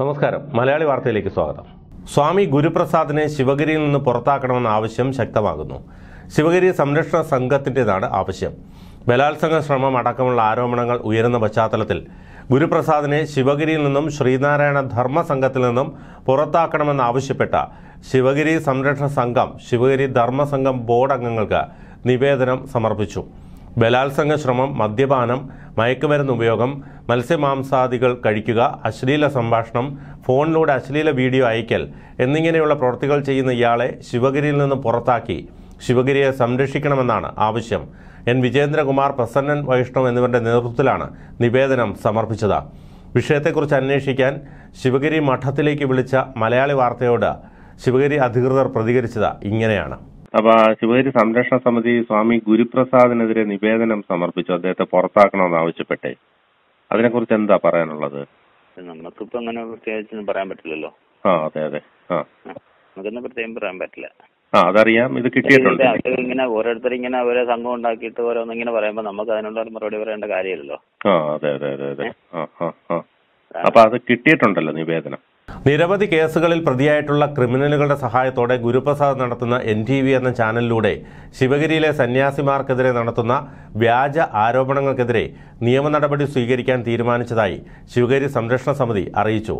നമസ്കാരം. മലയാളി വാർത്തയിലേക്ക് സ്വാഗതം. സ്വാമി ഗുരുപ്രസാദിനെ ശിവഗിരിയിൽ നിന്ന് പുറത്താക്കണമെന്ന ആവശ്യം ശക്തമാകുന്നു. ശിവഗിരി സംരക്ഷണ സംഘത്തിൻ്റെതാണ് ആവശ്യം. ബലാത്സംഗ ശ്രമം അടക്കമുള്ള ആരോപണങ്ങൾ ഉയരുന്ന പശ്ചാത്തലത്തിൽ ഗുരുപ്രസാദിനെ ശിവഗിരിയിൽ നിന്നും ശ്രീനാരായണ ധർമ്മ സംഘത്തിൽ നിന്നും പുറത്താക്കണമെന്നാവശ്യപ്പെട്ട ശിവഗിരി സംരക്ഷണ സംഘം ശിവഗിരി ധർമ്മസംഘം ബോർഡ് അംഗങ്ങൾക്ക് നിവേദനം സമർപ്പിച്ചു. ബലാത്സംഗ ശ്രമം, മദ്യപാനം, മയക്കുമരുന്ന് ഉപയോഗം, മത്സ്യമാംസാദികൾ കഴിക്കുക, അശ്ലീല സംഭാഷണം, ഫോണിലൂടെ അശ്ലീല വീഡിയോ അയക്കൽ എന്നിങ്ങനെയുള്ള പ്രവൃത്തികൾ ചെയ്യുന്ന ഇയാളെ ശിവഗിരിയിൽ നിന്ന് പുറത്താക്കി ശിവഗിരിയെ സംരക്ഷിക്കണമെന്നാണ് ആവശ്യം. എൻ വിജേന്ദ്രകുമാർ, പ്രസന്നൻ വൈഷ്ണവ് എന്നിവരുടെ നേതൃത്വത്തിലാണ് നിവേദനം സമർപ്പിച്ചത്. വിഷയത്തെക്കുറിച്ച് അന്വേഷിക്കാൻ ശിവഗിരി മഠത്തിലേക്ക് വിളിച്ച മലയാളി വാർത്തയോട് ശിവഗിരി അധികൃതർ പ്രതികരിച്ചത് ഇങ്ങനെയാണ്. അപ്പൊ ശിവഗിരി സംരക്ഷണ സമിതി സ്വാമി ഗുരുപ്രസാദിനെതിരെ നിവേദനം സമർപ്പിച്ചു, അദ്ദേഹത്തെ പുറത്താക്കണമെന്ന് ആവശ്യപ്പെട്ടേ. അതിനെക്കുറിച്ച് എന്താ പറയാനുള്ളത്? നമുക്കിപ്പോ അങ്ങനെ പ്രത്യേകിച്ചൊന്നും പറയാൻ പറ്റില്ലല്ലോ. അതെ അതെ. നമുക്കൊന്നും പ്രത്യേകം പറയാൻ പറ്റില്ല. അതറിയാം. ഇത് കിട്ടിയിട്ടുണ്ട്. ഇങ്ങനെ ഓരോരുത്തർ ഇങ്ങനെ ഓരോ സംഘം ഉണ്ടാക്കിയിട്ട് ഓരോന്നിങ്ങനെ പറയുമ്പോ നമുക്ക് അതിനുള്ള മറുപടി പറയേണ്ട കാര്യമില്ലല്ലോ. അതെ അതെ അതെ അതെ. അപ്പൊ അത് കിട്ടിയിട്ടുണ്ടല്ലോ നിവേദനം. നിരവധി കേസുകളിൽ പ്രതിയായിട്ടുള്ള ക്രിമിനലുകളുടെ സഹായത്തോടെ ഗുരുപ്രസാദ് നടത്തുന്ന NTV എന്ന ചാനലിലൂടെ ശിവഗിരിയിലെ സന്യാസിമാർക്കെതിരെ നടത്തുന്ന വ്യാജ ആരോപണങ്ങൾക്കെതിരെ നിയമ നടപടി സ്വീകരിക്കാൻ തീരുമാനിച്ചതായി ശിവഗിരി സംരക്ഷണ സമിതി അറിയിച്ചു.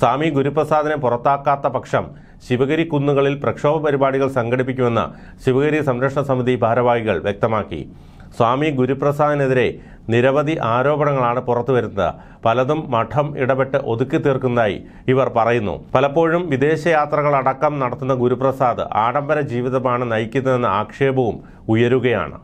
സ്വാമി ഗുരുപ്രസാദിനെ പുറത്താക്കാത്ത പക്ഷം ശിവഗിരി കുന്നുകളിൽ പ്രക്ഷോഭ പരിപാടികൾ സംഘടിപ്പിക്കുമെന്ന് ശിവഗിരി സംരക്ഷണ സമിതി ഭാരവാഹികൾ വ്യക്തമാക്കി. സ്വാമി ഗുരുപ്രസാദിനെതിരെ നിരവധി ആരോപണങ്ങളാണ് പുറത്തുവരുന്നത്. പലതും മഠം ഇടപെട്ട് ഒതുക്കി തീർക്കുന്നതായി ഇവർ പറയുന്നു. പലപ്പോഴും വിദേശയാത്രകൾ അടക്കം നടത്തുന്ന ഗുരുപ്രസാദ് ആഡംബര ജീവിതമാണ് നയിക്കുന്നതെന്ന ആക്ഷേപവും ഉയരുകയാണ്.